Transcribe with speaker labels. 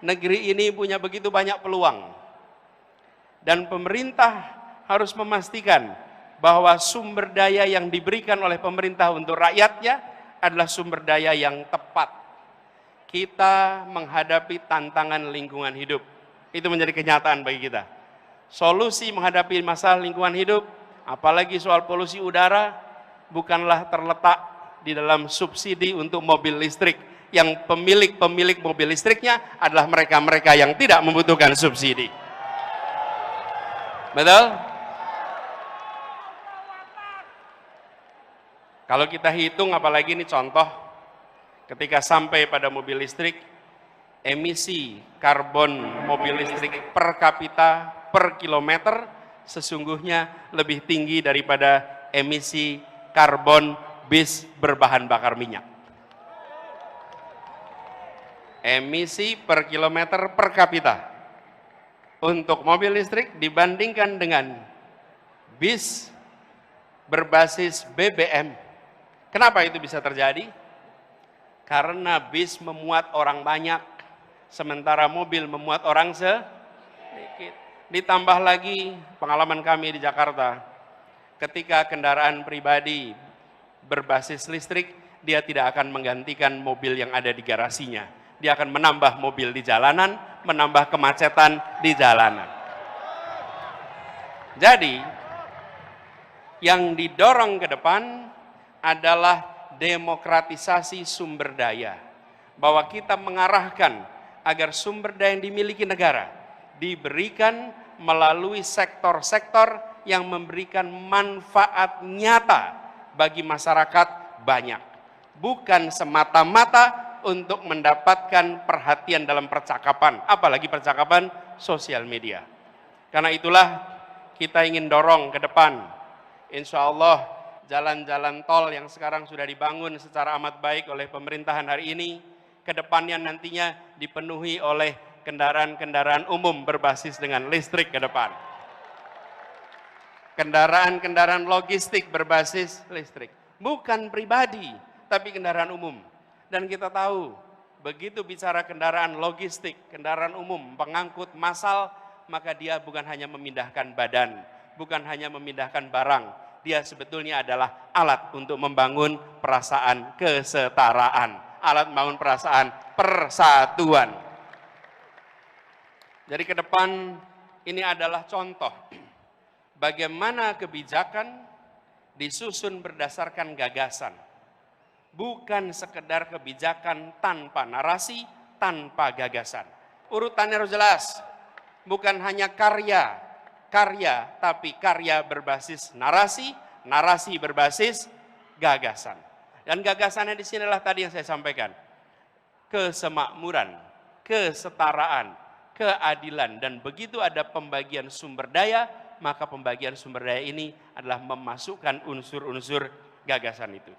Speaker 1: negeri ini punya begitu banyak peluang. Dan pemerintah harus memastikan bahwa sumber daya yang diberikan oleh pemerintah untuk rakyatnya adalah sumber daya yang tepat. Kita menghadapi tantangan lingkungan hidup. Itu menjadi kenyataan bagi kita. Solusi menghadapi masalah lingkungan hidup, apalagi soal polusi udara, bukanlah terletak di dalam subsidi untuk mobil listrik. Yang pemilik mobil listriknya adalah mereka-mereka yang tidak membutuhkan subsidi. Betul? Kalau kita hitung, apalagi ini contoh, ketika sampai pada mobil listrik, emisi karbon mobil listrik per kapita per kilometer sesungguhnya lebih tinggi daripada emisi karbon bis berbahan bakar minyak. Emisi per kilometer per kapita untuk mobil listrik dibandingkan dengan bis berbasis BBM. Kenapa itu bisa terjadi? Karena bis memuat orang banyak, sementara mobil memuat orang sedikit. Ditambah lagi pengalaman kami di Jakarta, ketika kendaraan pribadi berbasis listrik, dia tidak akan menggantikan mobil yang ada di garasinya. Dia akan menambah mobil di jalanan, menambah kemacetan di jalanan. Jadi, yang didorong ke depan adalah demokratisasi sumber daya. Bahwa kita mengarahkan agar sumber daya yang dimiliki negara diberikan melalui sektor-sektor yang memberikan manfaat nyata bagi masyarakat banyak. Bukan semata-mata untuk mendapatkan perhatian dalam percakapan, apalagi percakapan sosial media. Karena itulah kita ingin dorong ke depan, insya Allah jalan-jalan tol yang sekarang sudah dibangun secara amat baik oleh pemerintahan hari ini, ke depannya nantinya dipenuhi oleh kendaraan-kendaraan umum berbasis dengan listrik ke depan. Kendaraan-kendaraan logistik berbasis listrik. Bukan pribadi, tapi kendaraan umum. Dan kita tahu, begitu bicara kendaraan logistik, kendaraan umum, pengangkut massal, maka dia bukan hanya memindahkan badan, bukan hanya memindahkan barang, dia sebetulnya adalah alat untuk membangun perasaan kesetaraan, alat membangun perasaan persatuan. Jadi ke depan ini adalah contoh bagaimana kebijakan disusun berdasarkan gagasan. Bukan sekedar kebijakan tanpa narasi, tanpa gagasan. Urutannya harus jelas. Bukan hanya karya, tapi karya berbasis narasi, narasi berbasis gagasan. Dan gagasannya di sinilah tadi yang saya sampaikan. Kesemakmuran, kesetaraan, keadilan, dan begitu ada pembagian sumber daya, maka pembagian sumber daya ini adalah memasukkan unsur-unsur gagasan itu.